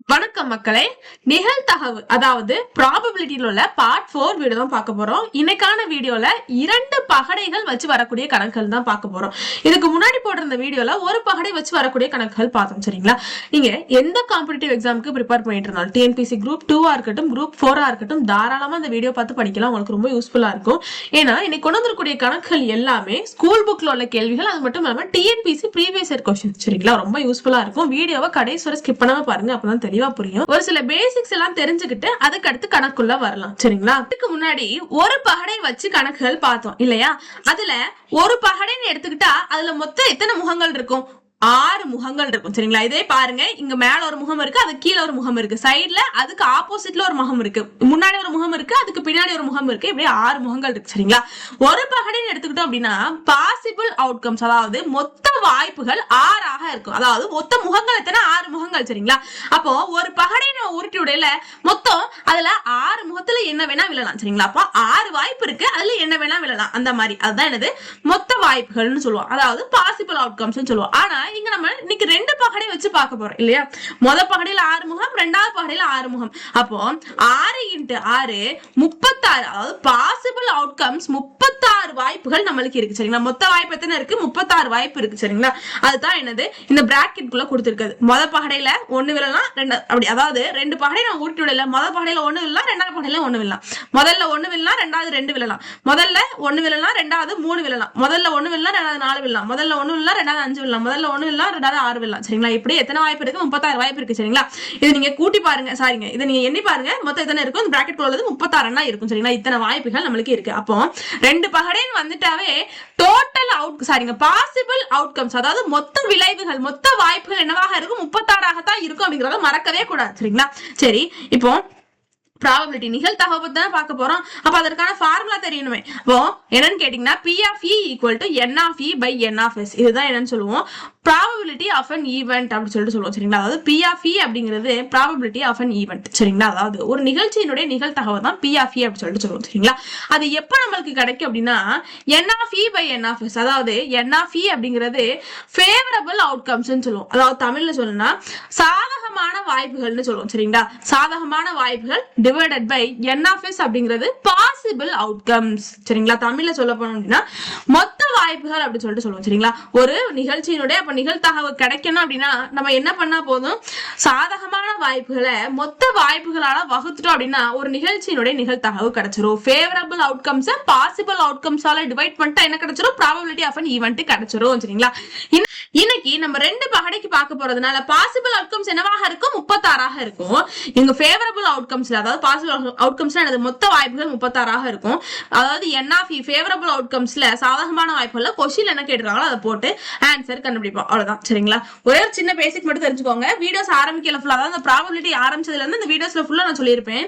வணக்கம் மக்களே. நிகழ்தகவு அதாவது ப்ராபபிலிட்டியில உள்ள பார்ட் 4 வீடியோ தான் பார்க்க போறோம். இன்னைக்கான வீடியோல 2 பகடைகள் வச்சு வரக்கூடிய கணக்குகள் தான் பார்க்க போறோம். இதுக்கு முன்னாடி போட்டிருந்த வீடியோல ஒரு பகடை வச்சு வரக்கூடிய கணக்குகள் பார்த்தோம். சரிங்களா? நீங்க எந்த காம்படிட்டிவ் எக்ஸாமுக்கு ப்ரிப்பேர் பண்ணிட்டு இருந்தாலும் டிஎன்பிசி குரூப் 2 இருக்கட்டும், குரூப் 4 இருக்கட்டும், தாராளமா இந்த வீடியோ பார்த்து படிக்கலாம். உங்களுக்கு ரொம்ப யூஸ்ஃபுல்லா இருக்கும். ஏன்னா இன்னைக்கு கொண்டு வரக்கூடிய கணக்குகள் எல்லாமே ஸ்கூல் புக்ல உள்ள கேள்விகள். அது மட்டும் இல்லாம டிஎன்பிசி ப்ரீவியஸ் இயர் क्वेश्चन. சரிங்களா? ரொம்ப யூஸ்ஃபுல்லா இருக்கும். வீடியோவை கடைசி வரை ஸ்கிப் பண்ணாம பாருங்க. அப்பதான் தெளிவா புரியும். ஒரு சில பேசிக்ஸ் எல்லாம் தெரிஞ்சுக்கிட்டு அதுக்கு அடுத்து கணக்குள்ள வரலாம். சரிங்களா? அதுக்கு முன்னாடி ஒரு பகடை வச்சு கணக்குகள் பார்த்தோம் இல்லையா? அதுல ஒரு பகடைன்னு எடுத்துக்கிட்டா அதுல மொத்தம் எத்தனை முகங்கள் இருக்கும்? 6 முகங்கள் இருக்கும். சரிங்களா? இதே பாருங்க, இங்க மேல ஒரு முகம் இருக்கு, அது கீழே ஒரு முகம் இருக்கு, சைடுல அதுக்கு ஆப்போசிட்ல ஒரு முகம் இருக்கு, முன்னாடி ஒரு முகம் இருக்கு, அதுக்கு பின்னாடி ஒரு முகம் இருக்கு. இப்படி 6 முகங்கள் இருக்கு. சரிங்களா? ஒரு பகடைன்னு எடுத்துக்கிட்டோம் அப்படின்னா பாசிபிள் அவுட்கம்ஸ், அதாவது மொத்த வாய்ப்புகள் 6ஆக இருக்கும். அதாவது மொத்த முகங்கள் எத்தனை? 6 முகங்கள். சரிங்களா? அப்போ ஒரு பகடை நம்ம உருட்டி உடையில மொத்தம் அதுல 6 முகத்துல என்ன வேணா விழலாம். சரிங்களா? அப்போ 6 வாய்ப்பு இருக்கு, அதுல என்ன வேணா விழலாம். அந்த மாதிரி அதுதான் என்னது மொத்த வாய்ப்புகள்னு சொல்லுவோம். அதாவது பாசிபிள் அவுட்கம்ஸ் சொல்லுவோம். ஆனா இங்க நம்ம இன்னைக்கு 2 பகடை வச்சு பார்க்க போறோம் இல்லையா? முதல் பகடையில 6 முகம், இரண்டாவது பகடையில 6 முகம். அப்போ 6 × 6 36. அதாவது பாசிபிள் அவுட்கம்ஸ் 36 வாய்ப்புகள் நம்மளுக்கு இருக்கு. சரிங்களா? மொத்த வாய்ப்பு எத்தனை இருக்கு? 36 வாய்ப்பு இருக்கு. சரிங்களா? அதுதான் என்னது இந்த பிராக்கெட்குள்ள கொடுத்திருக்கிறது. முதல் பகடையில 1 விழலாம், அப்படி அதாவது 2 பகடை நான் ஊட்டி விடல. முதல் பகடையில 1 விழலாம், இரண்டாவது பகடையில 1 விழலாம். முதல்ல 1 விழலாம், ரெண்டாவது 2 விழலாம். முதல்ல 1 விழலாம், ரெண்டாவது 3 விழலாம். முதல்ல 1 விழலாம், ரெண்டாவது 4 விழலாம். முதல்ல 1 விழலாம், ரெண்டாவது 5 விழலாம். முதல்ல 1 விழலாம், ரெண்டாவது 6 விழலாம். சரிங்களா? இப்படி எத்தனை வாய்ப்பு இருக்கு? 36 வாய்ப்பு இருக்கு. சரிங்களா? இது நீங்க கூட்டி பாருங்க. சாரிங்க, இதை நீங்க எண்ணி பாருங்க. மொத்தம் எத்தனை இருக்கும்? இந்த பிராக்கெட் உள்ளது 36 இருக்கும். சரிங்களா? இத்தனை வாய்ப்புகள் நம்மளுக்கு இருக்கு. அப்போ 2 பகடைன்னு வந்துட்டாவே டோட்டல் அவுட் சாரிங்க பாசிபிள் அவுட்கம்ஸ், அதாவது மொத்த விளைவுகள், மொத்த வாய்ப்புகள் என்னவாக இருக்கும்? 36 தான் இருக்கும். அப்படிங்கறத மறக்கவே கூடாது. சரிங்களா? சரி, இப்போ ப்ராபபிலிட்டி நிகழ்தகவு பத்தி தான் பார்க்க போறோம். அப்ப அதற்கான ஃபார்முலா தெரியணுமே. அப்போ என்னன்னு கேட்டீங்கன்னா P of E equal to N of E by N of S. இதுதான் என்னன்னு சொல்லுவோம் ப்ராபபிலிட்டி ஆஃப் அன் ஈவென்ட் அப்படின்னு சொல்லிட்டு சொல்லுவோம். சரிங்களா? அதாவது P of E அப்படிங்கிறது ப்ராபபிலிட்டி ஆஃப் அன் ஈவென்ட். சரிங்களா? அதாவது ஒரு நிகழ்ச்சியினுடைய நிகழ்தகவு தான் P of E அப்படின்னு சொல்லிட்டு சொல்லுவோம். சரிங்களா? அது எப்ப நம்மளுக்கு கிடைக்கும் அப்படின்னா N of E by N of S. அதாவது N of E அப்படிங்கிறது ஃபேவரபிள் அவுட்கம்ஸ் சொல்லுவோம். அதாவது தமிழ்ல சொல்லணும்னா சாதகமான வாய்ப்புகள்னு சொல்லுவோம். சரிங்களா? சாதகமான வாய்ப்புகள் divided by N of S அப்படிங்கிறது பாசிபிள் அவுட்கம்ஸ். சரிங்களா? தமிழ்ல சொல்ல போனோம் அப்படின்னா மொத்த வாய்ப்புகள் அப்படி சொல்லிட்டு சொல்லுவோம். சரிங்களா? ஒரு நிகழ்ச்சியினுடைய அப்ப நிகழ்தகவு கிடைக்கணும் அப்படின்னா நம்ம என்ன பண்ணா போதும்? சாதகமான வாய்ப்புகளை மொத்த வாய்ப்புகளால வகுத்துட்டோம் அப்படின்னா ஒரு நிகழ்ச்சியினுடைய நிகழ்தகவு கிடைச்சிரும். ஃபேவரபிள் அவுட்கம்ஸ் பாசிபிள் அவுட்கம்ஸால டிவைட் பண்ணிட்டா என்ன கிடைச்சிரும்? ப்ராபபிலிட்டி ஆஃப் அன் ஈவென்ட் கிடைச்சிரும். சரிங்களா? இன்னைக்கு நம்ம 2 பகடைக்கு பார்க்க போறதுனால பாசிபிள் அவுட்கம்ஸ் என்னவாக இருக்கும்? 36ஆக இருக்கும். இங்க ஃபேவரபிள் அவுட்கம்ஸ்ல, அதாவது பாசிபிள் அவுட்கம்ஸ்ல எனது மொத்த வாய்ப்புகள் 36ஆக இருக்கும். அதாவது N of E ஃபேவரபிள் அவுட்கம்ஸ்ல சாதகமான வாய்ப்புகள்ல கொஸ்டின்ல என்ன கேட்டிருக்காங்களோ அதை போட்டு ஆன்சர் கண்டுபிடிப்போம். அவ்வளவுதான். சரிங்களா? ஒரே ஒரு சின்ன பேசிக் மட்டும் தெரிஞ்சுக்கோங்க. வீடியோஸ் ஆரம்பிக்கல ஃபுல்லா, அதாவது ப்ராபபிலிட்டி ஆரம்பிச்சதுல இருந்து இந்த வீடியோஸ்ல ஃபுல்லா நான் சொல்லியிருப்பேன்.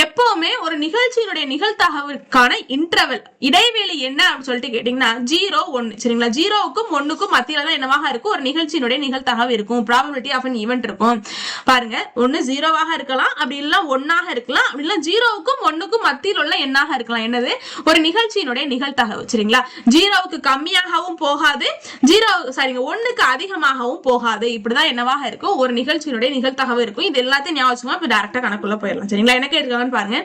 எப்பவுமே ஒரு நிகழ்ச்சியினுடைய நிகழ்தகவுக்கான இன்டர்வல் இடைவெளி என்ன அப்படின்னு சொல்லிட்டு கேட்டீங்கன்னா 0, 1. சரிங்களா? 0க்கும் 1க்கும் மத்தியில தான் என்னவாக இருக்கும்? ஒரு நிகழ்ச்சியினுடைய நிகழ்தகவு இருக்கும். ப்ராபபிலிட்டி ஆஃப் அன் ஈவென்ட் இருக்கும். பாருங்க, 1 0ஆக இருக்கலாம், அப்படி இல்ல 1ஆக இருக்கலாம், அப்படி இல்ல 0க்கும் 1க்கும் மத்தியில் உள்ள எண்ணாக இருக்கலாம். என்னது? ஒரு நிகழ்ச்சியினுடைய நிகழ்தகவு. சரிங்களா? 0க்கு கம்மியாகவும் போகாது, 1க்கு அதிகமாகவும் போகாது. இப்படிதான் என்னவாக இருக்கும்? ஒரு நிகழ்ச்சியினுடைய நிகழ்தகவு இருக்கும். இது எல்லாத்தையும் ஞாபகம் இப்ப டைரக்டா கணக்குள்ள போயிடலாம். சரிங்களா? என்ன கேட்டிருக்காங்கன்னு பாருங்க.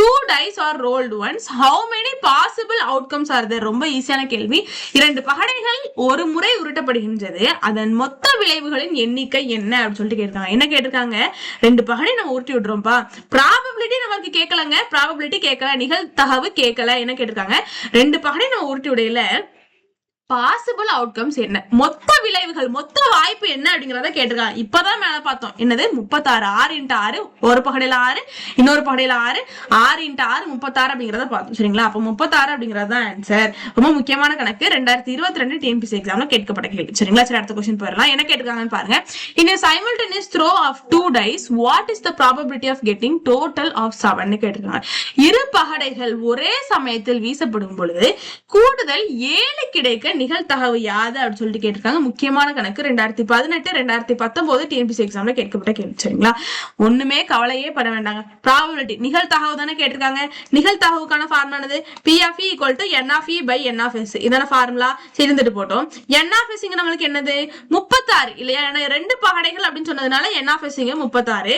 2 dice are rolled once. How many possible outcomes are there? ரொம்ப ஈஸியான கேள்வி. 2 பகடைகள் ஒரு முறை உருட்டப்படுகின்றது, அதன் மொத்த விளைவுகளின் எண்ணிக்கை என்ன அப்படின்னு சொல்லிட்டு கேட்டிருக்காங்க. என்ன கேட்டிருக்காங்க? 2 பகடை நம்ம உருட்டி விடுறோம்ப்பா, ப்ராபபிலிட்டி நமக்கு கேட்கலங்க, ப்ராபபிலிட்டி கேட்கல, நிகழ்தகவு கேட்கல. என்ன கேட்டிருக்காங்க? 2 பகடை நம்ம உருட்டி விடையில பாசிபிள் அவுட்கம்ஸ் என்ன, மொத்த விளைவுகள், மொத்த வாய்ப்பு என்ன அப்படிங்கறத கேட்டிருக்காங்க. இப்பதான் மேல பார்த்தோம். என்னது? 36. 6 × 6, ஒரு பகடையில 6, இன்னொரு பகடையில 6, 6 × 6 36 அப்படிங்கறத பார்த்தோம். சரிங்களா? அப்ப 36 அப்படிங்கறது ஆன்சர். ரொம்ப முக்கியமான கணக்கு. 2022 டிஎன்பிசி எக்ஸாம்ல கேட்கப்பட்ட கேள்வி. சரிங்களா? சரி, அடுத்த क्वेश्चन போயிடலாம். என்ன கேட்டிருக்காங்கன்னு பாருங்க. In a simultaneous throw of 2 dice, what is the probability of getting total of 7? கேட்டிருக்காங்க. இரு பகடைகள் ஒரே சமயத்தில் வீசப்படும் பொழுது கூடுதல் 7 கிடைக்க நிகழ்தகவு யாது அப்படின்னு சொல்லிட்டு கேட்டிருக்காங்க. முக்கியமான கணக்கு 2018 2019 டிஎன்பிஎஸ்சி எக்ஸாம்ல கேட்கப்பட்ட கேள்வி. சரிங்களா, ஒண்ணுமே கவலையே பட வேண்டாங்க. ப்ராபபிலிட்டி நிகழ்தகவு தானே கேட்டிருக்காங்க. நிகழ்தகவுக்கான ஃபார்முலா என்னது? P of E equal to N of E by N of S. இதான ஃபார்முலா. இருந்துட்டு போட்டோம். N of S இங்க நம்மளுக்கு என்னது? 36 இல்லையா? ஏன்னா ரெண்டு பகடைகள் அப்படின்னு சொன்னதுனால N of S இங்க 36.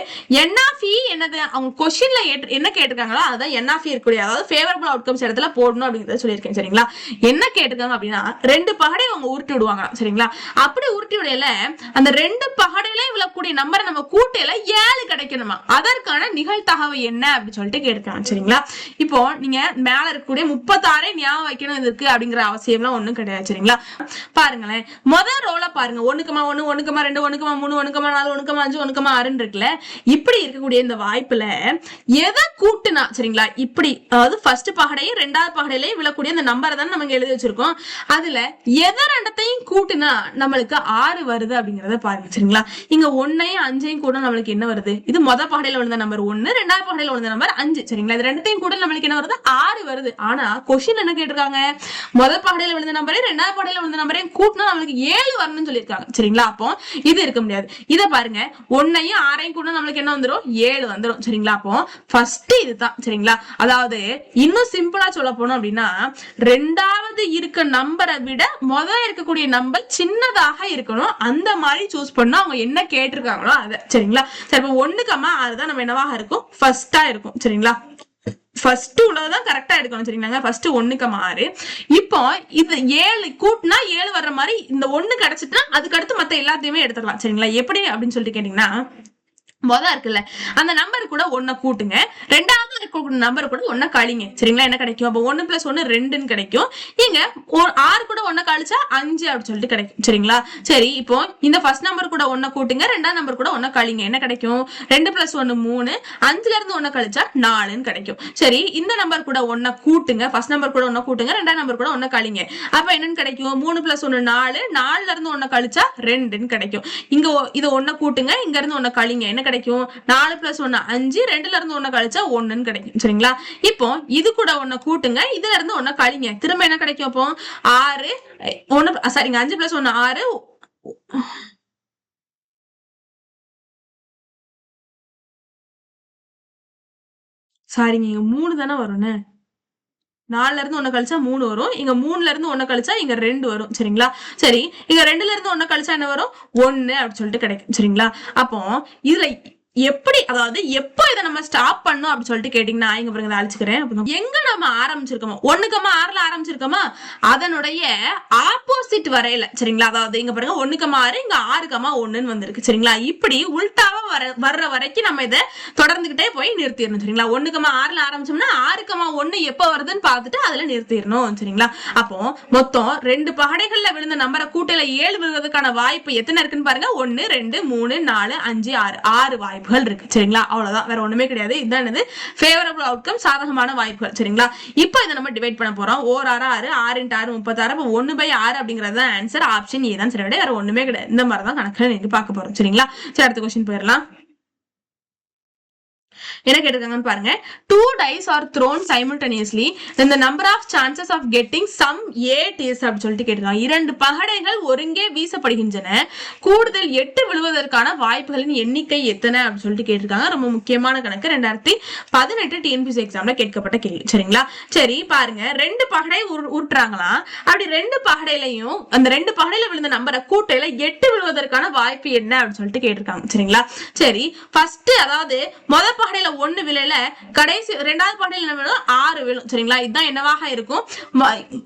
N of E என்னது? அவங்க கொஸ்டின்ல என்ன கேட்டிருக்காங்களோ அதான் N of E இருக்கக்கூடிய, அதாவது ஃபேவரபிள் அவுட்கம்ஸ் இடத்துல போடணும் அப்படிங்கறத சொல்லியிருக்கேன். சரிங்களா, என்ன கேட்டிருக்காங்க அப்படின்னா ரெண்டு பகடை அவங்க உருட்டி விடுவாங்க. சரிங்களா, அப்படி உருட்டி விடையில அந்த ரெண்டு பகடையில விழக்கூடிய நம்பரை நம்ம கூட்டையில 7 கிடைக்கணுமா, அதற்கான நிகழ்தகவு என்ன அப்படின்னு சொல்லிட்டு கேட்டிருக்காங்க. சரிங்களா, இப்போ நீங்க மேல இருக்கக்கூடிய 36 ஞாபகம் வைக்கணும் இருக்கு அப்படிங்கிற அவசியம்லாம் ஒண்ணும் கிடையாது. சரிங்களா, பாருங்களேன், முதல் ரோல பாருங்க. 1,1 1,2 1,3 1,4 1,5 1,6 இருக்குல்ல. இப்படி இருக்கக்கூடிய இந்த வாய்ப்புல எதை கூட்டுனா, சரிங்களா, இப்படி அதாவது ஃபர்ஸ்ட் பகடையும் ரெண்டாவது பகடையிலையும் விழக்கூடிய இந்த நம்பரை தான் நம்ம எழுதி வச்சிருக்கோம். அதுல எதை ரெண்டத்தையும் கூட்டுனா நம்மளுக்கு 6 வருது அப்படிங்கறத பாருங்க. சரிங்களா, இங்க 1ஐயும் 5ஐயும் கூட நம்மளுக்கு என்ன வருது? இது முதல் பகடையில விழுந்த நம்பர் 1, ரெண்டாவது பகடையில விழுந்த நம்பர் 5. சரிங்களா, இது ரெண்டத்தையும் கூட நம்மளுக்கு என்ன வருது? 6 வருது. ஆனா கொஸ்டின் என்ன கேட்டிருக்காங்க? முதல் பகடையில விழுந்த நம்பரையும் ரெண்டாவது பகடையில விழுந்த நம்பரையும் கூட்டினா நம்மளுக்கு 7 வரணும்னு சொல்லியிருக்காங்க. சரிங்களா, அப்போ இது இருக்க முடியாது. இத பாருங்க, 1ஐயும் 6ஐயும் கூட நம்மளுக்கு என்ன வந்துடும்? 7 வந்துடும். சரிங்களா, அப்போ ஃபர்ஸ்ட் இதுதான். சரிங்களா, அதாவது இன்னும் சிம்பிளா சொல்ல போனோம் அப்படின்னா ரெண்டாவது இருக்க நம்பரை விட முதல்ல இருக்கக்கூடிய நம்பர் சின்னதாக இருக்கணும். அந்த மாதிரி சூஸ் பண்ணா அவங்க என்ன கேட்டிருக்காங்களோ அதை. சரிங்களா, சரி, இப்போ 1,6 தான் நம்ம என்னவாக இருக்கும்? ஃபர்ஸ்டா இருக்கும். சரிங்களா, ஃபர்ஸ்ட் உள்ளதான் கரெக்டா எடுக்கணும். சரிங்களா, ஃபர்ஸ்ட் 1,6. இப்போ இது 7 கூட்டினா 7 வர்ற மாதிரி இந்த 1 கிடைச்சிட்டுனா அதுக்கு அடுத்து மத்த எல்லாத்தையுமே எடுத்துடலாம். சரிங்களா, எப்படி அப்படின்னு சொல்லிட்டு கேட்டீங்கன்னா மொதல் இருக்குல்ல அந்த நம்பர் கூட 1 கூட்டுங்க, ரெண்டாவது இருக்கக்கூடிய நம்பர் கூட 1 கழிங்க. சரிங்களா, என்ன கிடைக்கும்? அப்போ 1 + 1 2ன்னு கிடைக்கும். நீங்க 6 கூட 1 கழிச்சா 5 அப்படின்னு சொல்லிட்டு கிடைக்கும். சரிங்களா, சரி, இப்போ இந்த ஃபர்ஸ்ட் நம்பர் கூட 1 கூட்டுங்க, ரெண்டாவது நம்பர் கூட 1 கழிங்க. என்ன கிடைக்கும்? 2 + 1 3, 5ல இருந்து 1 கழிச்சா 4ன்னு கிடைக்கும். சரி, இந்த நம்பர் கூட 1 கூட்டுங்க, ஃபர்ஸ்ட் நம்பர் கூட 1 கூட்டுங்க, ரெண்டாவது நம்பர் கூட 1 கழிங்க. அப்ப என்னன்னு கிடைக்கும்? 3 + 1 4, 4ல இருந்து 1 கழிச்சா 2ன்னு கிடைக்கும். இங்க இது 1 கூட்டுங்க, இங்க இருந்து 1 கழிங்க. என்ன கிடைக்கும்? 4 + 1 5, 2ல இருந்து 1 கழிச்சா 1ன்னு கிடைக்கும். சரிங்களா, இப்போ இது கூட 1 கூட்டுங்க, இதுல இருந்து 1 கழிங்க. திரும்ப என்ன கிடைக்கும்? அப்போ 6 1 சாரிங்க 5 + 1 6, சாரிங்க இங்க 3 தானே வரும்னு. 4ல இருந்து 1 கழிச்சா 3 வரும். இங்க 3ல இருந்து 1 கழிச்சா இங்க 2 வரும். சரிங்களா, சரி, இங்க 2ல இருந்து 1 கழிச்சா என்ன வரும்? 1 அப்படின்னு சொல்லிட்டு கிடைக்கும். சரிங்களா, அப்போ இதுல எப்படி, அதாவது எப்போ இதை நம்ம ஸ்டாப் பண்ணும் அப்படின்னு சொல்லிட்டு கேட்டீங்கன்னா இங்க பாருங்க அழிச்சுக்கிறேன். எங்க நம்ம ஆரம்பிச்சிருக்கோமோ 1,6ல ஆரம்பிச்சிருக்கோமா அதனுடைய ஆப்போசிட் வரையில. சரிங்களா, அதாவது இங்க பாருங்க 1,6 இங்க 6,1ன்னு வந்திருக்கு. சரிங்களா, இப்படி உள்டாவா வர்ற வரைக்கும் நம்ம இதை தொடர்ந்துகிட்டே போய் நிறுத்திடணும். சரிங்களா, 1,6ல ஆரம்பிச்சோம்னா 6,1 எப்ப வருதுன்னு பார்த்துட்டு அதுல நிறுத்திடணும். சரிங்களா, அப்போ மொத்தம் 2 பகடைகள்ல விழுந்த நம்பரை கூட்டையில 7 விழுவதற்கான வாய்ப்பு எத்தனை இருக்குன்னு பாருங்க. 1 2 3 4 5 6 வாய்ப்பு இருக்கு. சரிங்களா, அவ்வளவுதான், வேற ஒண்ணுமே கிடையாது. இதுதான் ஃபேவரபிள் அவுட்கம், சாதகமான வாய்ப்புகள். சரிங்களா, இப்போ இதை நம்ம டிவைட் பண்ண போறோம். 1 6 6 6 × 6 36. அப்போ 1/6 அப்படிங்கிறது தான் ஆன்சர். ஆப்ஷன் ஏ தான் சரி, வேற ஒண்ணுமே கிடையாது. இந்த மாதிரி தான் கணக்குல நீங்க பார்க்க போறோம். சரிங்களா, சரி, அடுத்த क्वेश्चन போயிடலாம். என்ன கேட்டிருக்காங்கன்னு பாருங்க. 2 dice are thrown simultaneously then the number of chances of getting some 8 is அப்படி சொல்லிட்டு கேட்டிருக்காங்க. 2 பகடைகள் ஒருங்கே வீசப்படுகின்றன, கூடுதல் 8 விழுவதற்கான வாய்ப்புகளின் எண்ணிக்கை எத்தனை அப்படின்னு சொல்லிட்டு கேட்டிருக்காங்க. ரொம்ப முக்கியமான கணக்கு, 2018 டிஎன்பிஎஸ்சி எக்ஸாம்ல கேட்கப்பட்ட கேள்வி. சரிங்களா, சரி பாருங்க, 2 பகடை உருட்டுறாங்களாம். அப்படி 2 பகடையிலையும் அந்த 2 பகடையில விழுந்த நம்பரை கூட்டையில 8 விழுவதற்கான வாய்ப்பு என்ன அப்படின்னு சொல்லிட்டு கேட்டிருக்காங்க. சரிங்களா, சரி, ஃபர்ஸ்ட் அதாவது முதல் பகடையில 1 விழல, கடைசி ரெண்டாவது பகடையில என்ன விழும்? 6 விழும். சரிங்களா, இதுதான் என்னவாக இருக்கும்?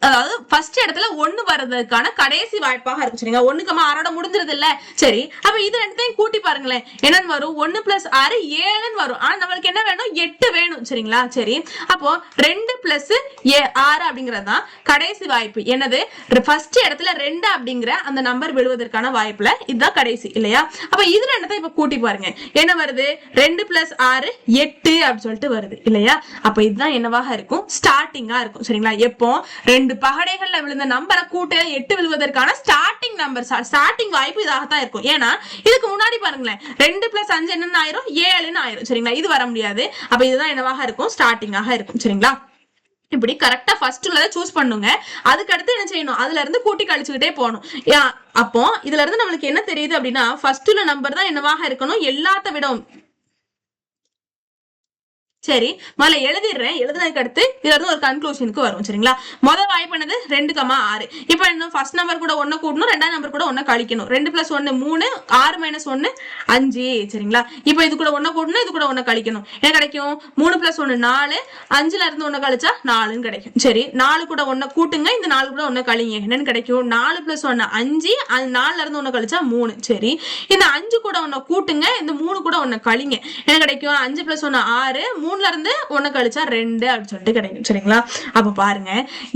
அதாவது ஃபர்ஸ்ட் இடத்துல 1 வர்றதுக்கான கடைசி வாய்ப்பாக இருக்கும். சரிங்களா, 1,6 முடிஞ்சிருது இல்ல. சரி, அப்ப இது ரெண்டையும் கூட்டி பாருங்களேன், என்னன்னு வரும்? 1 + 6 7ன்னு வரும். ஆனா நம்மளுக்கு என்ன வேணும்? 8 வேணும். சரிங்களா, சரி, அப்போ 2 + 6 அப்படிங்கறதுதான் கடைசி வாய்ப்பு. என்னது? ஃபர்ஸ்ட் இடத்துல 2 அப்படிங்கிற அந்த நம்பர் விழுவதற்கான வாய்ப்புல இதுதான் கடைசி இல்லையா? அப்ப இது ரெண்டத்தை இப்ப கூட்டி பாருங்க, என்ன வருது? 2 + 6 8 அப்படி சொல்லிட்டு வருது இல்லையா? அப்ப இதுதான் என்னவாக இருக்கும்? ஸ்டார்டிங்கா இருக்கும். சரிங்களா, எப்போ 2 பகடைகள்ல விழுந்த நம்பரை கூட்ட 8 விழுவதற்கான ஸ்டார்டிங் நம்பர், ஸ்டார்டிங் வாய்ப்பு இதாகத்தான் இருக்கும். ஏன்னா இதுக்கு முன்னாடி பாருங்களேன், 2 + 5 என்னன்னு ஆயிரும்? 7ன்னு ஆயிரும். சரிங்களா, இது வர முடியாது. அப்ப இதுதான் என்னவாக இருக்கும்? ஸ்டார்டிங்காக இருக்கும். சரிங்களா, இப்படி கரெக்டா ஃபர்ஸ்ட் உள்ளதை சூஸ் பண்ணுங்க. அதுக்கு அடுத்து என்ன செய்யணும், அதுல இருந்து கூட்டி கழிச்சுக்கிட்டே போகணும். அப்போ இதுல இருந்து நம்மளுக்கு என்ன தெரியுது அப்படின்னா, ஃபர்ஸ்ட் உள்ள நம்பர் தான் என்னவாக இருக்கணும், எல்லாத்த விடவும். சரி, முதல்ல எழுதிடுறேன். எழுதுனதுக்கு அடுத்து இதுல இருந்து ஒரு கன்க்ளூஷனுக்கு வரும். சரிங்களா, முதல் வாய்ப்பு என்னது 2,6. இப்ப என்ன, ஃபர்ஸ்ட் நம்பர் கூட 1 கூட்டணும், ரெண்டாம் நம்பர் கூட 1 கழிக்கணும். 2 + 1 3, 6 - 1 5. சரிங்களா, இப்ப இது கூட 1 கூட்டணும், இது கூட 1 கழிக்கணும். என்ன கிடைக்கும், 3 + 1 4, 5ல இருந்து 1 கழிச்சா 4ன்னு கிடைக்கும். சரி, 4 கூட 1 கூட்டுங்க, இந்த 4 கூட 1 கழிங்க. என்னன்னு கிடைக்கும், 4 + 1 5, 4ல இருந்து 1 கழிச்சா 3. சரி, இந்த 5 கூட 1 கூட்டுங்க, இந்த 3 கூட 1 கழிங்க. என்ன கிடைக்கும், 5 + 1 6, 3ல இருந்து 1 கழிச்சா 2 அப்படின்னு சொல்லிட்டு கிடைக்கும். சரிங்களா, அப்ப பாருங்க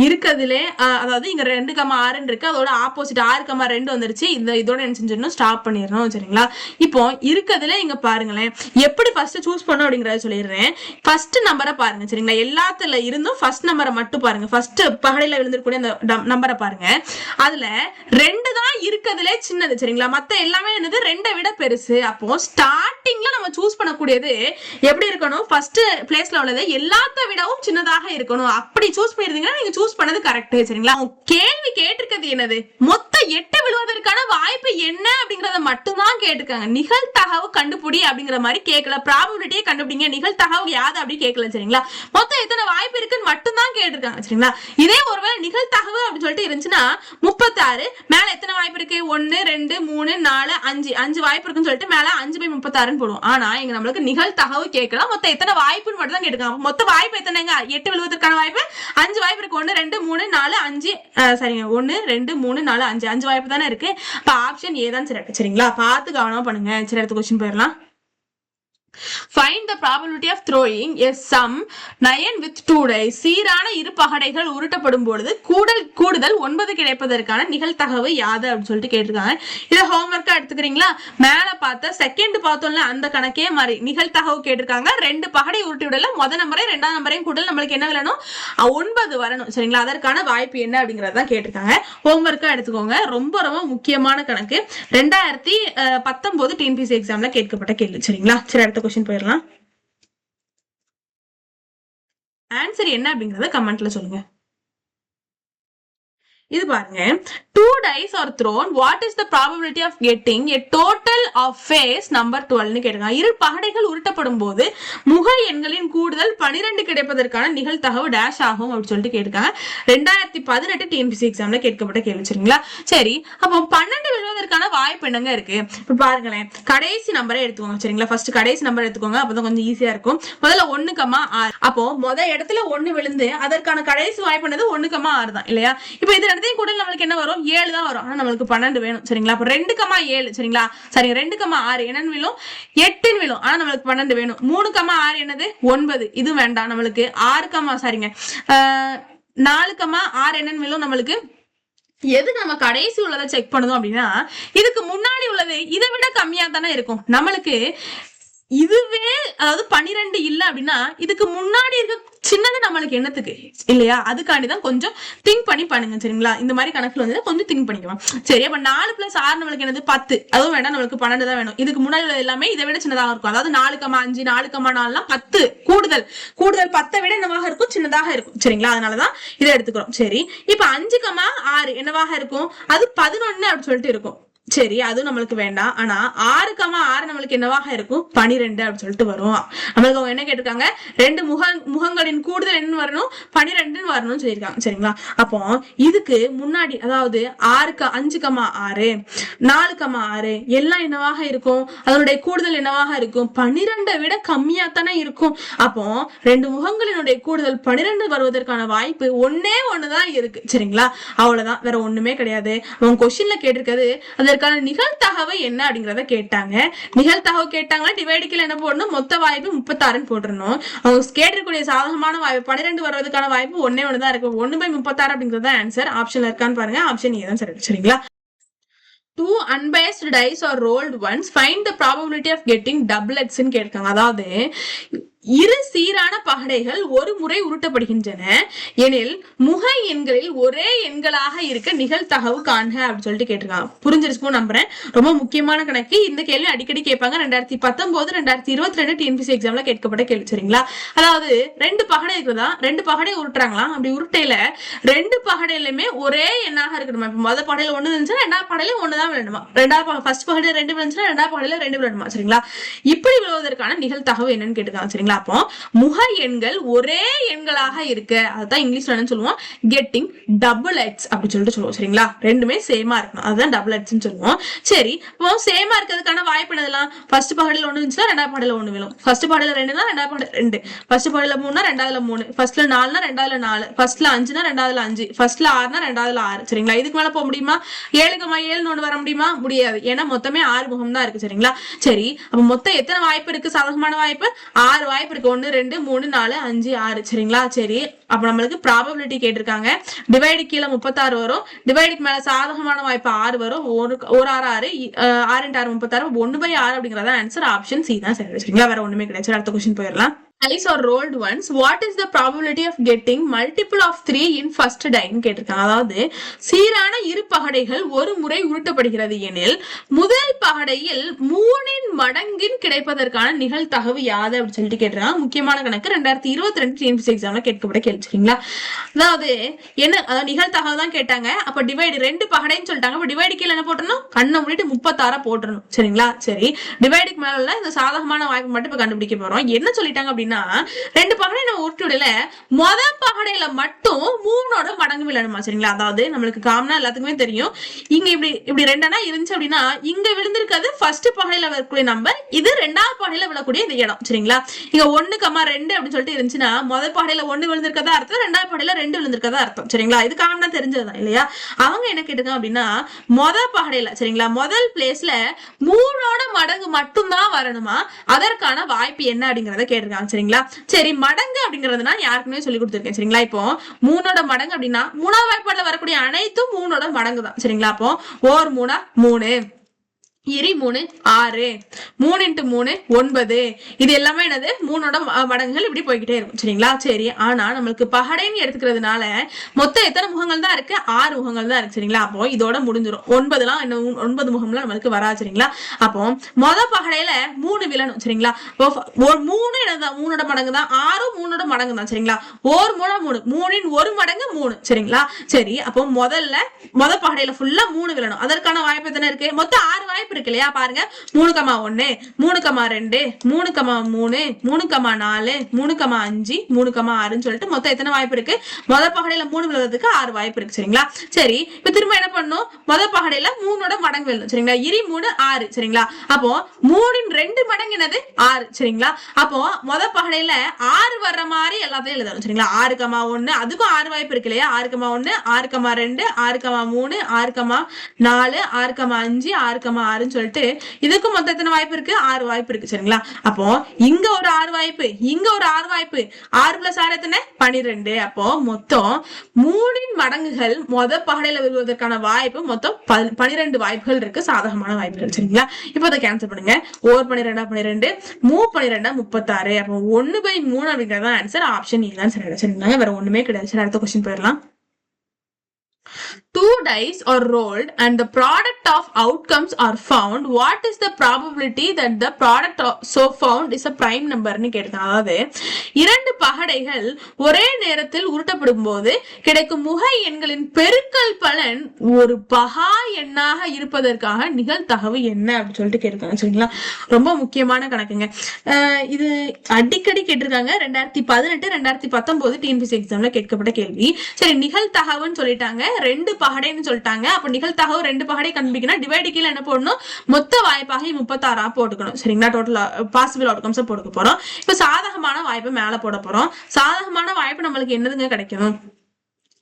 இருக்கிறதுல, அதாவது இங்க 2,6 இருக்கு, அதோட ஆப்போசிட் 6,2 வந்துருச்சு. இதோட என்ன செஞ்சிடணும், ஸ்டாப் பண்ணிடணும். சரிங்களா, இப்போ இருக்கிறதுல இங்க பாருங்களேன், எப்படி ஃபர்ஸ்ட் சூஸ் பண்ணும் அப்படிங்கறத சொல்லிடுறேன். ஃபர்ஸ்ட் நம்பரை பாருங்க. சரிங்களா, எல்லாத்துல இருந்தும் ஃபர்ஸ்ட் நம்பரை மட்டும் பாருங்க. ஃபர்ஸ்ட் பகடையில விழுந்திருக்கூடிய அந்த நம்பரை பாருங்க. அதுல 2 தான் இருக்கிறதுல சின்னது. சரிங்களா, மத்த எல்லாமே என்னது 2 விட பெருசு. அப்போ ஸ்டார்டிங்ல நம்ம சூஸ் பண்ணக்கூடியது எப்படி இருக்கணும், ஃபர்ஸ்ட் பிளேஸ்ல உள்ளது எல்லாத்த விடவும் சின்னதாக இருக்கணும். அப்படி சூஸ் பண்ணிருந்தீங்கன்னா நீங்க சூஸ் பண்ணது கரெக்ட். சரிங்களா, கேள்வி கேட்டிருக்கிறது என்னது, மொத்த 8 விழுவதற்கான வாய்ப்பு என்ன அப்படிங்கறத மட்டும் தான் கேட்டிருக்காங்க. நிகழ்தகவு கண்டுபிடி அப்படிங்கிற மாதிரி கேட்கல. ப்ராபபிலிட்டியை கண்டுபிடிங்க, நிகழ்தகவு யாது அப்படி கேட்கல. சரிங்களா, மொத்தம் எத்தனை வாய்ப்பு இருக்குன்னு மட்டும் தான் கேட்டிருக்காங்க. சரிங்களா, இதே ஒருவேளை நிகழ்தகவு அப்படின்னு சொல்லிட்டு இருந்துச்சுன்னா 36 மேல எத்தனை வாய்ப்பு இருக்கு, 1 2 3 4 5 வாய்ப்பு இருக்குன்னு சொல்லிட்டு மேல 5/36 போடுவோம். ஆனா இங்க நம்மளுக்கு நிகழ்தகவு கேட்கலாம், மொத்தம் எத்தனை வாய்ப்புன்னு மட்டும் தான் கேட்டுக்காங்க. மொத்த வாய்ப்பு எத்தனைங்க, 8 விழுவதற்கான வாய்ப்பு 5 வாய்ப்பு இருக்கு. 1 2 3 4 5, சரிங்க, 1 2 3 4 5 வாய்ப்பு தானே இருக்கு. அப்ப ஆப்ஷன் ஏ தான் சரி. சரிங்களா, பார்த்து கவனமா பண்ணுங்க. சரி, அடுத்த क्वेश्चन போயிடலாம். Find the probability of throwing a sum 9 with 2 dice. சீரான இரு பகடைகள் உருட்டப்படும் பொழுது கூடுதல் 9 கிடைப்பதற்கான நிகழ்தகவு யாது அப்படின்னு சொல்லிட்டு கேட்டிருக்காங்க. இதை ஹோம்ஒர்க்கா எடுத்துக்கிறீங்களா. மேல பார்த்த செகண்ட் பார்த்தோம்ல அந்த கணக்கே மாதிரி நிகழ்தகவு கேட்டிருக்காங்க. 2 பகடை உருட்டி விடல, முதல் நம்பரையும் 2ஆம் நம்பரையும் கூட்டல் நம்மளுக்கு என்ன வேணும், 9 வரணும். சரிங்களா, அதற்கான வாய்ப்பு என்ன அப்படிங்கறத கேட்டிருக்காங்க. ஹோம்ஒர்க்கா எடுத்துக்கோங்க. ரொம்ப ரொம்ப முக்கியமான கணக்கு. 2019 டிஎன்பிஎஸ்சி எக்ஸாம்ல கேட்கப்பட்ட கேள்வி. சரிங்களா, சரி, அடுத்த क्वेश्चन போயிடலாம். ஆன்சர் என்ன அப்படிங்கறத கமெண்ட்ல சொல்லுங்க. இது பாருங்க, 2 dice are thrown, what is the probability of getting a total of face number 12 னு கேட்டிருக்காங்க. இரு பகடைகள் உருட்டப்படும் போது முக எண்களின் கூடுதல் 12 கிடைப்பதற்கான நிகழ்தகவு டேஷ் ஆகும் அப்படின்னு சொல்லிட்டு கேட்டிருக்காங்க. 2018 டிஎன்பிஎஸ்சி எக்ஸாம்ல கேட்கப்பட்ட கேள்வி. சரிங்களா, சரி, அப்போ 12 விழுவதற்கான வாய்ப்பு என்னங்க இருக்கு. இப்ப பாருங்களேன், கடைசி நம்பரை எடுத்துக்கோங்க. சரிங்களா, ஃபர்ஸ்ட் கடைசி நம்பர் எடுத்துக்கோங்க, அப்பதான் கொஞ்சம் ஈஸியா இருக்கும். முதல்ல 1,6. அப்போ இடத்துல 1 விழுந்து அதற்கான கடைசி வாய்ப்பு என்னது 1,6 தான் இல்லையா. இப்ப இது கூட நம்மளுக்கு என்ன வரும், 7 தான் வரும். ஆனா நம்மளுக்கு 12 வேணும். சரிங்களா, அப்ப 2,7. சரிங்களா, சரி, 2,6 என்னன்னு விழும், 8 விழும். ஆனா நம்மளுக்கு 12 வேணும். 3,6 என்னது 9. இது வேண்டாம் நம்மளுக்கு. 6, சரிங்க, 4,6 என்னன்னு விழும் நம்மளுக்கு. எது நம்ம கடைசி உள்ளதை செக் பண்ணுதோம் அப்படின்னா, இதுக்கு முன்னாடி உள்ளது இதை விட கம்மியா தானே இருக்கும் நம்மளுக்கு. இதுவே அதாவது 12 இல்ல அப்படின்னா இதுக்கு முன்னாடி இருக்க சின்னது நம்மளுக்கு என்னத்துக்கு இல்லையா. அதுக்காண்டிதான் கொஞ்சம் திங்க் பண்ணி பண்ணுங்க. சரிங்களா, இந்த மாதிரி கணக்குல வந்து கொஞ்சம் திங்க் பண்ணிக்கலாம். சரி, அப்ப 4 + 6 நம்மளுக்கு என்னது 10. அதுவும் வேண்டாம், நம்மளுக்கு 12 தான் வேணும். இதுக்கு முன்னாடி உள்ள எல்லாமே இதை விட சின்னதாக இருக்கும். அதாவது 4,5 4,4 10 கூடுதல் 10 விட என்னவாக இருக்கும், சின்னதாக இருக்கும். சரிங்களா, அதனாலதான் இதை எடுத்துக்கிறோம். சரி, இப்ப 5,6 என்னவாக இருக்கும், அது 11 அப்படின்னு சொல்லிட்டு இருக்கும். சரி, அதுவும் நம்மளுக்கு வேண்டாம். ஆனா 6,6 நம்மளுக்கு என்னவாக இருக்கும், 12 அப்படின்னு சொல்லிட்டு வரும். நம்மளுக்கு அவங்க என்ன கேட்டிருக்காங்க, 2 முகங்களின் கூடுதல் என்ன வரணும், 12 வரணும்னு சொல்லியிருக்காங்க. சரிங்களா, அப்போ இதுக்கு முன்னாடி அதாவது 5,6 4,6 எல்லாம் என்னவாக இருக்கும், அதனுடைய கூடுதல் என்னவாக இருக்கும், 12 விட கம்மியா தானே இருக்கும். அப்போ 2 முகங்களினுடைய கூடுதல் 12 வருவதற்கான வாய்ப்பு ஒன்னே ஒண்ணுதான் இருக்கு. சரிங்களா, அவ்வளவுதான், வேற ஒண்ணுமே கிடையாது. அவங்க கொஸ்டின்ல கேட்டிருக்கிறது அதற்கான நிகழ்தகவு என்ன அப்படிங்கறத கேட்டாங்க. நிகழ்தகவு கேட்டாங்கன்னா டிவைடுக்குள்ள என்ன போடணும், மொத்த வாய்ப்பு 36 போட்டுறணும். அவங்க கேட்டிருக்கக்கூடிய சாதகமான வாய்ப்பு 12 வருவதற்கான வாய்ப்பு ஒன்னே ஒண்ணுதான் இருக்கு. 1/36 அப்படிங்கறது ஆன்சர். ஆப்ஷன்ல இருக்கான்னு பாருங்க. ஆப்ஷன் ஏ தான் சரி. சரிங்களா, 2 unbiased dice are rolled once, find the probability of getting double x ன்னு கேட்காங்க. அதாவது இரு சீரான பகடைகள் ஒரு முறை உருட்டப்படுகின்றன எனில் முக எண்களில் ஒரே எண்களாக இருக்க நிகழ்தகவு காண்க அப்படின்னு சொல்லிட்டு கேட்டிருக்காங்க. புரிஞ்சிருச்சுமோ நம்புறேன். ரொம்ப முக்கியமான கணக்கு. இந்த கேள்வி அடிக்கடி கேட்பாங்க. 2019 2022 டிஎன்பிஎஸ்சி எக்ஸாம்ல கேட்கப்பட்ட கேள்வி. சரிங்களா? அதாவது ரெண்டு பகடை இருக்குதா, ரெண்டு பகடை உருட்டுறாங்களாம். அப்படி உருட்டையில ரெண்டு பகடையிலுமே ஒரே எண்ணாக இருக்கணுமா. இப்ப முதல் பகடையில ஒண்ணு இருந்துச்சுன்னா ரெண்டாவது பகடையில ஒண்ணுதான் விளையாடுமா, ரெண்டாவது ஃபர்ஸ்ட் பகடையில ரெண்டு விளைஞ்சுன்னா ரெண்டாவது பகடையில ரெண்டு விளையாடுமா. சரிங்களா? இப்படி விழுவதற்கான நிகழ்தகவு என்னன்னு கேட்டுக்காங்க. சரிங்களா? அப்போ முக எண்கள் ஒரே எண்களாக இருக்கு, அதுதான் இங்கிலீஷ்ல என்ன சொல்லுவோம், கெட்டிங் டபுள் எட்ஸ் அப்படி சொல்லிட்டு சொல்லுவோம். சரிங்களா? ரெண்டுமே சேமா இருக்கணும், அதுதான் டபுள் எட்ஸ்ன்னு சொல்லுவோம். சரி, இப்போ சேமா இருக்கிறதுக்கான வாய்ப்பு என்னதெல்லாம், ஃபர்ஸ்ட் பகடையில ஒண்ணு இருந்துச்சுன்னா ரெண்டாவது பகடையில ஒண்ணு விழும், ஃபர்ஸ்ட் பகடையில ரெண்டுனா ரெண்டாவது பகடையில ரெண்டு, ஃபர்ஸ்ட் பகடையில மூணுனா ரெண்டாவதுல மூணு, ஃபர்ஸ்ட்ல நாலுனா ரெண்டாவதுல நாலு, ஃபர்ஸ்ட்ல அஞ்சுனா ரெண்டாவதுல அஞ்சு, ஃபர்ஸ்ட்ல ஆறுனா ரெண்டாவதுல ஆறு. சரிங்களா? இதுக்கு மேல போக முடியுமா? 7,7 வர முடியுமா? முடியாது. ஏன்னா மொத்தமே 6 முகம் தான் இருக்கு. சரிங்களா? சரி, அப்ப மொத்தம் எத்தனை வாய்ப்பு இருக்கு? சாதகமான வாய்ப்பு 6 வாய்ப்பு இருக்கு. 1 2 3 4 5 6. சரிங்களா? சரி, அப்ப நம்மளுக்கு ப்ராபபிலிட்டி கேட்டிருக்காங்க. டிவைடு கீழே 36 வரும், டிவைடுக்கு மேல சாதகமான வாய்ப்பு 6 வரும். ஒரு 6 6 6 × 6 36, 1/6 அப்படிங்கறத ஆன்சர் ஆப்ஷன் சி தான் சரி. சரிங்களா? வேற ஒண்ணுமே கிடையாது. அடுத்த क्वेश्चन போயிடலாம். Dice or rolled ones, what is the probability of getting multiple of 3 in first die கேட்டிருக்காங்க. அதாவது சீரான இரு பகடைகள் ஒரு முறை உருட்டப்படுகிறது எனில் முதல் பகடையில் 3 மடங்கின் கிடைப்பதற்கான நிகழ்தகவு யாது அப்படின்னு சொல்லிட்டு கேட்டிருக்காங்க. முக்கியமான கணக்கு. 2022 டிஎன்பிஎஸ்சி எக்ஸாம்ல கேட்கப்பட்ட கேள்வி. சரிங்களா? அதாவது என்ன, அதாவது நிகழ்தகவு தான் கேட்டாங்க. அப்ப டிவைடு ரெண்டு பகடைன்னு சொல்லிட்டாங்க. அப்ப டிவைடு கீழே என்ன போட்டணும், கண்ணை மூடிட்டு 36 போட்டுறணும். சரிங்களா? சரி, டிவைடுக்கு மேல உள்ள இந்த சாதகமான வாய்ப்பு மட்டும் இப்ப கண்டுபிடிக்க போறோம். என்ன சொல்லிட்டாங்க அப்படின்னா, ரெண்டு பகடை நம்ம உருட்டி விடல, முதல் பகடையில மட்டும் 3ஓட மடங்கு விழணுமா. சரிங்களா? அதாவது நம்மளுக்கு காமனா எல்லாத்துக்குமே தெரியும், இங்க இப்படி ரெண்டனா இருந்துச்சு அப்படின்னா இங்க விழுந்திருக்கிறது ஃபர்ஸ்ட் பகடையில வரக்கூடிய நம்பர், இது ரெண்டாவது பகடையில விழக்கூடிய இந்த இடம். சரிங்களா? இங்க 1,2 அப்படின்னு சொல்லிட்டு இருந்துச்சுன்னா முதல் பகடையில 1 விழுந்திருக்கதா அர்த்தம், ரெண்டாவது பகடையில 2 விழுந்திருக்கதா அர்த்தம். சரிங்களா? இது காமனா தெரிஞ்சதுதான் இல்லையா? அவங்க என்ன கேட்டுங்க அப்படின்னா முதல் பகடையில, சரிங்களா, முதல் பிளேஸ்ல 3ஓட மடங்கு மட்டும்தான் வரணுமா, அதற்கான வாய்ப்பு என்ன அப்படிங்கறத கேட்டிருக்காங்க. சரிங்களா? சரி, மடங்கு அப்படிங்கறது நான் யாருக்குமே சொல்லி கொடுத்திருக்கேன். சரிங்களா? இப்போ 3ஓட மடங்கு அப்படின்னா மூணாவது வாய்ப்பாடுல வரக்கூடிய அனைத்தும் 3ஓட மடங்கு தான். சரிங்களா? அப்போ 4 3 3, இரி 3 6, 3 × 3 9, இது எல்லாமே என்னது 3ஓட மடங்குகள் இப்படி போய்கிட்டே இருக்கும். சரிங்களா? சரி, ஆனா நம்மளுக்கு பகடைன்னு எடுத்துக்கிறதுனால மொத்தம் எத்தனை முகங்கள் தான் இருக்கு, 6 முகங்கள் தான் இருக்கு. சரிங்களா? அப்போ இதோட முடிஞ்சிடும். 9 முகம்லாம் நம்மளுக்கு வராது. சரிங்களா? அப்போ பகடையில 3 விழணும். சரிங்களா? 3 என்னதான் 3ஓட மடங்கு தான், 6 3ஓட மடங்கு தான். சரிங்களா? 1 3 3 1 மடங்கு 3. சரிங்களா? சரி, அப்போ முதல் பகடையில ஃபுல்லா 3 விழணும். அதற்கான வாய்ப்பு எத்தனை இருக்கு? மொத்தம் 6 வாய்ப்பு இருக்கு இல்லையா? பாருங்க, 3,1 3,2 3,3 3,4 3,5 3,6 சொல்லிட்டு மொத்தம் எத்தனை வாய்ப்பு இருக்கு? முதல் பகடையில 3 விழுறதுக்கு 6 வாய்ப்பு இருக்கு. சரிங்களா? சரி, இப்ப திரும்ப என்ன பண்ணும், முதல் பகடையில 3ஓட மடங்கு விழுணும். சரிங்களா? இரி 3 6. சரிங்களா? அப்போ 3 2 மடங்கு என்னது 6. சரிங்களா? அப்போ முதல் பகடையில 6 வர்ற மாதிரி எல்லாத்தையும் எழுதணும். சரிங்களா? 6,1 அதுக்கும் 6 வாய்ப்பு இருக்கு இல்லையா? 6,1 6,2 6,3 6,4 6,5 6,6 சொல்லிட்டு இதுக்கு மொத்தம் எத்தனை வாய்ப்பு இருக்கு? 6 வாய்ப்பு இருக்கு. சரிங்களா? அப்போ இங்க ஒரு 6 வாய்ப்பு, இங்க ஒரு 6 வாய்ப்பு, 6 + 6 எத்தனை 12. அப்போ மொத்தம் 3இன் மடங்குகள் முதல் பகடையில விழுவதற்கான வாய்ப்பு மொத்தம் 12 வாய்ப்புகள் இருக்கு, சாதகமான வாய்ப்புகள். சரிங்களா? இப்போ அதை கேன்சல் பண்ணுங்க. 4 12 12 3 12 36. அப்போ 1/3 அப்படிங்கறது ஆன்சர் ஆப்ஷன் ஏ தான் சரி. சரிங்களா? வேற ஒண்ணுமே கிடையாது. சரி, அடுத்த क्वेश्चन போயிடலாம். 2 dice are rolled and the product of outcomes are found. What is the probability that the product so found is a prime number னு கேட்டிருக்காங்க. அதாவது 2 பகடைகள் ஒரே நேரத்தில் உருட்டப்படும் போது கிடைக்கும் முக எண்களின் பெருக்கல் பலன் ஒரு பகா எண்ணாக இருப்பதற்காக நிகழ்தகவு என்ன அப்படின்னு சொல்லிட்டு கேட்டிருக்காங்க. சரிங்களா? ரொம்ப முக்கியமான கணக்குங்க. இது அடிக்கடி கேட்டிருக்காங்க. 2018 2019 டிஎன்பிஎஸ்சி எக்ஸாம்ல கேட்கப்பட்ட கேள்வி. சரி, நிகழ்தகவுன்னு சொல்லிட்டாங்க, 2 பகடைன்னு சொல்லிட்டாங்க. அப்ப நிகழ்தகவு 2 பகடை கண்டுபிடிக்கணும். டிவைடு கீழ என்ன போடணும், மொத்த வாய்ப்பாக 36 போட்டுக்கணும். சரிங்களா? டோட்டல் பாசிபிள் அவுட்கம்ஸ் போட்டுக்க போறோம். இப்ப சாதகமான வாய்ப்பு மேல போட போறோம். சாதகமான வாய்ப்பு நம்மளுக்கு என்னதுங்க கிடைக்கும்,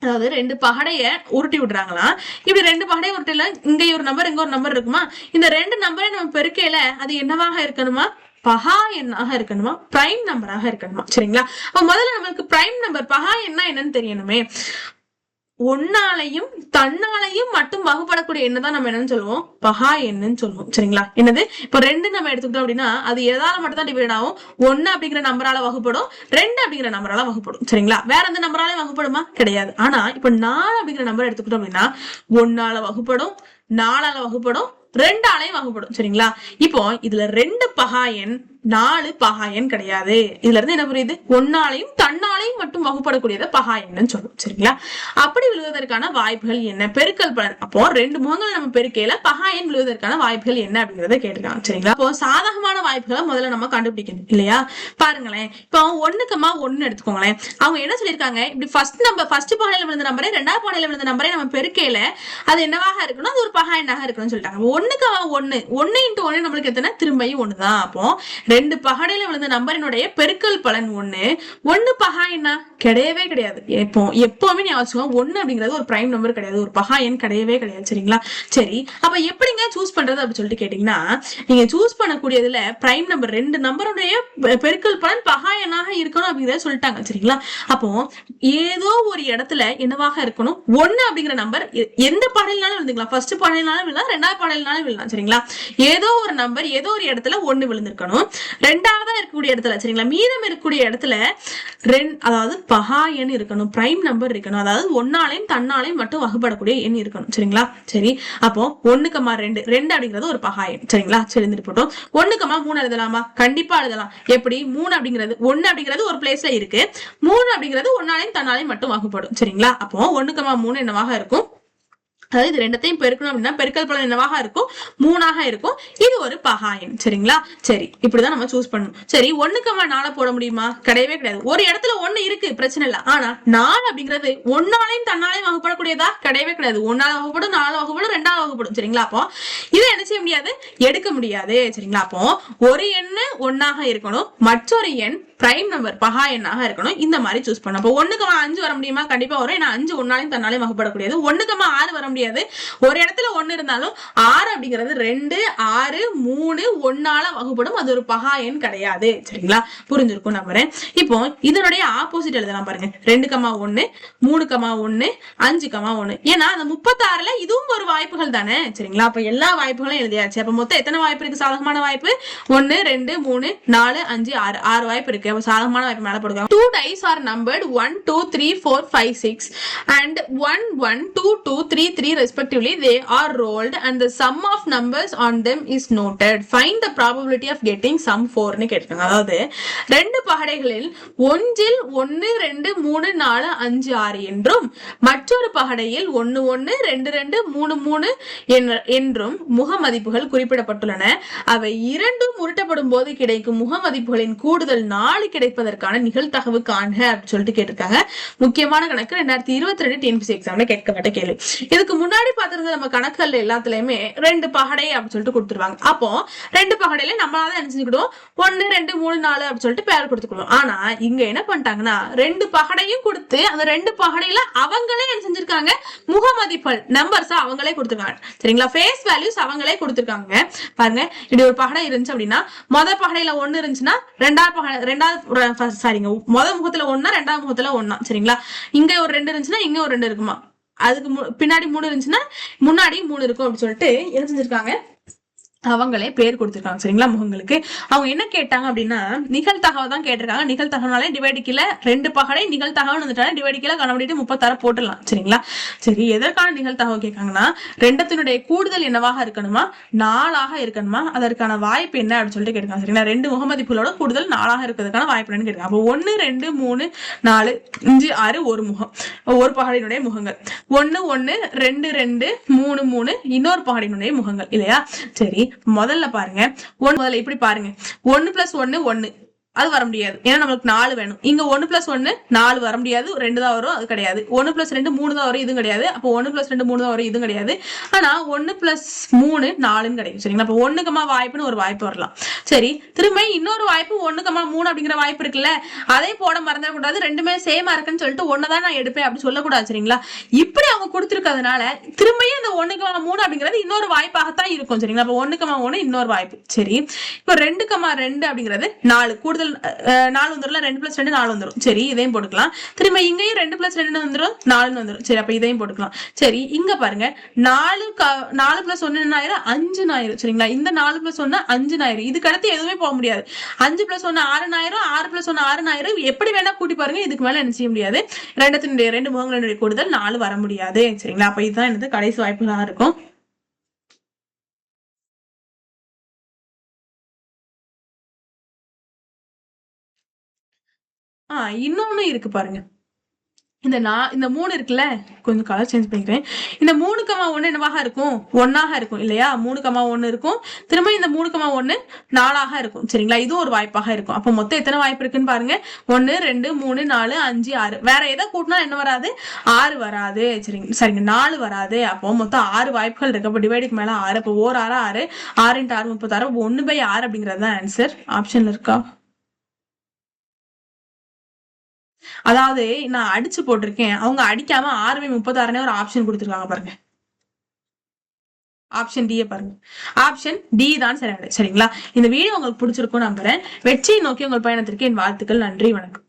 அதாவது 2 பகடைய உருட்டி விடுறாங்களாம். இப்படி 2 பகடைய உருட்டில இங்க ஒரு நம்பர் இங்க ஒரு நம்பர் இருக்குமா, இந்த 2 நம்பரை நம்ம பெருக்கையில அது என்னவாக இருக்கணுமா, பகா எண்ணாக இருக்கணுமா, பிரைம் நம்பராக இருக்கணுமா. சரிங்களா? அப்ப முதல்ல நம்மளுக்கு பிரைம் நம்பர் பகா எண்ணா என்னன்னு தெரியணுமே. ஒன்னாலையும் தன்னாலையும் மட்டும் வகுப்படக்கூடிய எண்ணதான் நம்ம என்னன்னு சொல்லுவோம், பகா எண்ணுன்னு சொல்லுவோம். சரிங்களா? என்னது இப்ப 2 நம்ம எடுத்துக்கிட்டோம் அப்படின்னா அது எதால மட்டும் தான் டிவைட் ஆகும், 1 அப்படிங்கிற நம்பரால வகுப்படும், 2 அப்படிங்கிற நம்பரால வகுப்படும். சரிங்களா? வேற எந்த நம்பராலையும் வகுப்படுமா? கிடையாது. ஆனா இப்ப 4 அப்படிங்கிற நம்பர் எடுத்துக்கிட்டோம் அப்படின்னா 1ஆல வகுப்படும், 4ஆல வகுப்படும், 2ஆலையும் வகுப்படும். சரிங்களா? இப்போ இதுல 2 பகா எண், 4 பகா எண் கிடையாது. இதுல இருந்து என்ன புரியுது, 1ஆலையும் தன்னாலையும் மட்டும் வகுப்படக்கூடியத பகா எண்ணுன்னு சொல்லும். சரிங்களா? அப்படி விழுவதற்கான வாய்ப்புகள் என்ன? பெருக்கல் பலன். அப்போ 2 முகங்களை நம்ம பெருக்கையில பகா எண் விழுவதற்கான வாய்ப்புகள் என்ன அப்படிங்கறத கேட்டிருக்காங்க. சரிங்களா? இப்போ சாதகமான வாய்ப்புகளை முதல்ல நம்ம கண்டுபிடிக்கணும் இல்லையா? பாருங்களேன், இப்போ 1,1 எடுத்துக்கோங்களேன். அவங்க என்ன சொல்லியிருக்காங்க, இப்படி ஃபர்ஸ்ட் பகையில விழுந்த நம்பரே 2வது பகையில விழுந்த நம்பரே நம்ம பெருக்கையில அது என்னவாக இருக்கணும், அது ஒரு பகா எண்ணாக இருக்கணும்னு சொல்லிட்டாங்க. 1,1 1 × 1 நம்மளுக்கு எத்தனை, திரும்பியும் 1 தான். அப்போ 2 பகடையில விழுந்த நம்பரினுடைய பெருக்கல் பலன் 1. 1 பகா எண்ணா? கிடையவே கிடையாது. எப்பவுமே ஞாபகம் 1 அப்படிங்கிறது ஒரு பிரைம் நம்பர் கிடையாது, ஒரு பகா எண் கிடையவே கிடையாது. சரிங்களா? சரி, அப்ப எப்படிங்க சூஸ் பண்றது அப்படின்னு சொல்லிட்டு கேட்டீங்கன்னா, நீங்க சூஸ் பண்ணக்கூடியதுல பிரைம் நம்பர் 2 நம்பருடைய பெருக்கல் பலன் பகா எண்ணாக இருக்கணும் அப்படிங்கறத சொல்லிட்டாங்க. சரிங்களா? அப்போ ஏதோ ஒரு இடத்துல என்னவாக இருக்கணும், 1 அப்படிங்கிற நம்பர் எந்த பகடையினாலும் விழுந்துக்கலாம், ஃபர்ஸ்ட் பகடையினாலும் விழலாம், 2வது பகடையினாலும் விழலாம். சரிங்களா? ஏதோ ஒரு நம்பர் ஏதோ ஒரு இடத்துல 1 விழுந்திருக்கணும், 2ஆவதா இருக்கக்கூடிய இடத்துல. சரிங்களா? மீதம் இருக்கக்கூடிய இடத்துல அதாவது பகா எண் இருக்கணும், பிரைம் நம்பர் இருக்கணும், அதாவது 1ஆலையும் தன்னாலையும் மட்டும் வகுப்படக்கூடிய எண் இருக்கணும். சரிங்களா? சரி, அப்போ 1,2 2 அப்படிங்கிறது ஒரு பகா எண். சரிங்களா? சரி, போட்டோம். 1,3 எழுதலாமா? கண்டிப்பா எழுதலாம். எப்படி? 3 அப்படிங்கிறது 1 அப்படிங்கிறது ஒரு பிளேஸ்ல இருக்கு, 3 அப்படிங்கிறது 1ஆலையும் தன்னாலையும் மட்டும் வகுப்படும். சரிங்களா? அப்போ 1,3 என்னவாக இருக்கும், அதாவது இது ரெண்டத்தையும் பெருக்கணும் அப்படின்னா பெருக்கல் பலன் என்னவாக இருக்கும், 3ஆக இருக்கும். இது ஒரு பகா எண். சரிங்களா? சரி, இப்படிதான் நம்ம சூஸ் பண்ணணும். சரி, 1,4 போட முடியுமா? கிடையவே கிடையாது. ஒரு இடத்துல 1 இருக்கு, பிரச்சனை இல்லை. ஆனா 4 அப்படிங்கிறது 1ஆலையும் தன்னாலையும் வகுப்படக்கூடியதா? கிடையவே கிடையாது. 1ஆல வகுப்படும், 4 வகுப்படும், 2ஆல வகுப்படும். சரிங்களா? அப்போ இதை என்ன செய்ய முடியாது, எடுக்க முடியாது. சரிங்களா? அப்போ ஒரு எண்ணு 1ஆக இருக்கணும், மற்றொரு எண் பிரைம் நம்பர் பகா எண்ணாக இருக்கணும். இந்த மாதிரி சூஸ் பண்ணணும். அப்போ 1,5 வர முடியுமா? கண்டிப்பா வரும். ஏன்னா 5 1ஆலையும் தன்னாலையும் வகுப்படக்கூடியது. 1,6 வர முடியாது. ஒரு இடத்துல 1 இருந்தாலும் 6 அப்படிங்கிறது 2 6 3 1ஆல வகுப்படும், அது ஒரு பகா எண் கிடையாது. சரிங்களா? புரிஞ்சிருக்கும் நம்புறேன். இப்போ இதனுடைய ஆப்போசிட் எழுதலாம் பாருங்க, 2,1 3,1 5,1. ஏன்னா அந்த 36ல இதுவும் ஒரு வாய்ப்புகள் தானே. சரிங்களா? அப்ப எல்லா வாய்ப்புகளும் எழுதியாச்சு. அப்ப மொத்தம் எத்தனை வாய்ப்பு இருக்கு, சாதகமான வாய்ப்பு? 1 2 3 4 5 6 6 வாய்ப்பு இருக்கு. சாதகமான வாய்ப்பு மேல போடுங்க. 2 dice are numbered 1 2 3 4 5 6 and 1 1 2 2 3 3 respectively. They are rolled and the sum of numbers on them is noted. Find the probability of getting sum 4 னு கேட்டிருக்காங்க. அதாவது 2 பகடைகளில் ஒன்றில் 1 2 3 4 5 6 என்றும் மற்றொரு பகடையில் 1 1 2 2 3 3 என்றும் முக மதிப்புகள் குறிப்பிடப்பட்டுள்ளன. அவை இரண்டும் உருட்டப்படும் போது கிடைக்கும் முக மதிப்புகளின் கூடுதல் 4 கிடைப்பதற்கான நிகழ்தகவு காண்க அப்படின்னு சொல்லிட்டு கேட்டிருக்காங்க. முக்கியமான கணக்கு 2022 TNPSC எக்ஸாம்ல கேட்கப்பட்ட கேள்வி. இதுக்கு முன்னாடி பார்த்திருந்த நம்ம கணக்குகள் எல்லாத்துலயுமே 2 பகடை அப்படின்னு சொல்லிட்டு கொடுத்துருவாங்க. அப்போ 2 பகடையில நம்மளால என்ன செஞ்சுக்கிடுவோம், 1 2 3 4 அப்படின்னு சொல்லிட்டு பேர் கொடுத்துக்கிடுவோம். ஆனா இங்க என்ன பண்ணிட்டாங்கன்னா 2 பகடையும் கொடுத்து அந்த 2 பகடையில அவங்களே என்ன செஞ்சிருக்காங்க, முக மதிப்புகள் நம்பர்ஸ் அவங்களே கொடுத்துருக்காங்க. சரிங்களா? ஃபேஸ் வேல்யூஸ் அவங்களே கொடுத்துருக்காங்க. பாருங்க, இப்படி ஒரு பகடை இருந்துச்சு அப்படின்னா முதல் பகடையில 1 இருந்துச்சுன்னா முதல் முகத்துல 1 2வது முகத்துல 1. சரிங்களா? இங்க ஒரு 2 இருந்துச்சுன்னா இங்க ஒரு 2 இருக்குமா, அதுக்கு பின்னாடி 3 இருந்துச்சுன்னா முன்னாடி 3 இருக்கும் அப்படின்னு சொல்லிட்டு என்ன செஞ்சிருக்காங்க, அவங்களே பேர் கொடுத்திருக்காங்க. சரிங்களா? முகங்களுக்கு அவங்க என்ன கேட்டாங்க அப்படின்னா நிகழ்தகவு தான் கேட்டிருக்காங்க. நிகழ்தகவனாலே டிவைடு கீழே 2 பகடை நிகழ்தகவன் வந்துட்டாலும் டிவைடு கீழே கணவடிட்டு 36 போட்டுடலாம். சரிங்களா? சரி, எதற்கான நிகழ்தகவு கேட்காங்கன்னா ரெண்டத்தினுடைய கூடுதல் என்னவாக இருக்கணுமா, 4ஆக இருக்கணுமா, அதற்கான வாய்ப்பு என்ன அப்படின்னு சொல்லிட்டு கேட்காங்க. சரிங்களா? 2 முகமதிப்புகளோட கூடுதல் 4ஆக இருக்கிறதுக்கான வாய்ப்பு என்னன்னு கேட்காங்க. அப்போ 1 2 3 4 5 6 ஒரு முகம், ஒரு பகடையினுடைய முகங்கள் 1 1 2 2 3 3 இன்னொரு பகடையினுடைய முகங்கள் இல்லையா? சரி, முதல்ல பாருங்க, முதல்ல இப்படி பாருங்க, 1 + 1 1 அது வர முடியாது. ஏன்னா நம்மளுக்கு 4 வேணும். இங்க 1 + 1 4 வர முடியாது, 2 தான் வரும், அது கிடையாது. 1 + 2 3 தான் வரும், இதுவும் கிடையாது. அப்போ 1 + 2 3 தான் வரும், இதுவும் கிடையாது. ஆனா 1 + 3 4ன்னு கிடைக்கும். சரிங்களா? அப்போ 1 வாய்ப்புன்னு ஒரு வாய்ப்பு வரலாம். சரி, திரும்ப இன்னொரு வாய்ப்பு 1,3 அப்படிங்கிற வாய்ப்பு இருக்குல்ல, அதை போட மறந்துடக்கூடாது. ரெண்டுமே சேமா இருக்குன்னு சொல்லிட்டு ஒன்னதான் நான் எடுப்பேன் அப்படி சொல்லக்கூடாது. சரிங்களா? இப்படி அவங்க கொடுத்திருக்கிறதுனால திரும்பியும் இந்த 1,3 அப்படிங்கிறது இன்னொரு வாய்ப்பாகத்தான் இருக்கும். சரிங்களா? அப்ப 1,1 இன்னொரு வாய்ப்பு. சரி, இப்போ 2,2 அப்படிங்கிறது 4 கூடுதல் 4 வந்துடும். 2 + 2 4 வந்துடும். சரி, இதையும் போட்டுக்கலாம். திரும்ப இங்கேயும் 2 + 2 வந்துடும், 4 வந்துடும். சரி, அப்ப இதையும் போட்டுக்கலாம். சரி, இங்க பாருங்க 4 + 1 என்ன ஆயிரும்? 5 ஆயிரும். சரிங்களா? இந்த 4 + 1 5 ஆயிரும். இதுக்கு அடுத்து எதுவுமே போக முடியாது. 5 + 1 6 ஆயிரும், 6 + 1 6 ஆயிரும். எப்படி வேணா கூட்டி பாருங்க, இதுக்கு மேல என்ன செய்ய முடியாது. ரெண்டு முகங்களுடைய கூடுதல் 4 வர முடியாது. சரிங்களா? அப்ப இதுதான் என்னது கடைசி வாய்ப்புகளா இருக்கும். இன்னொன்னு இருக்கு பாருங்க. இந்த 3 இருக்குல்ல, கொஞ்சம் கலர் சேஞ்ச் பண்ணிக்கிறேன். இந்த 3,1 என்னவாக இருக்கும்? 1ஆக இருக்கும் இல்லையா? 3,1 இருக்கும். திரும்ப இந்த 3,1 4ஆக இருக்கும். சரிங்களா? இது ஒரு வாய்ப்பாக இருக்கும். அப்ப மொத்தம் எத்தனை வாய்ப்பு இருக்குன்னு பாருங்க. 1 2 3 4 5 6. வேற எதை கூட்டினா என்ன வராது? 6 வராது. சரிங்க 4 வராது. அப்போ மொத்தம் 6 வாய்ப்புகள் இருக்கு. அப்ப டிவைடுக்கு மேல 6. அப்போ 1 6 6 6 × 6 36. 1/6 அப்படிங்கிறது தான் ஆன்சர். ஆப்ஷன்ல இருக்கா? அதாவது நான் அடிச்சு போட்டிருக்கேன், அவங்க அடிக்காம 6/36 ஒரு ஆப்ஷன் கொடுத்துருக்காங்க பாருங்க. ஆப்ஷன் டி பாருங்க. ஆப்ஷன் டி தான் சரியானது. சரிங்களா? இந்த வீடியோ உங்களுக்கு பிடிச்சிருக்கும் நம்புறேன். வெற்றியை நோக்கி உங்கள் பயணத்திற்கு என் வாழ்த்துக்கள். நன்றி, வணக்கம்.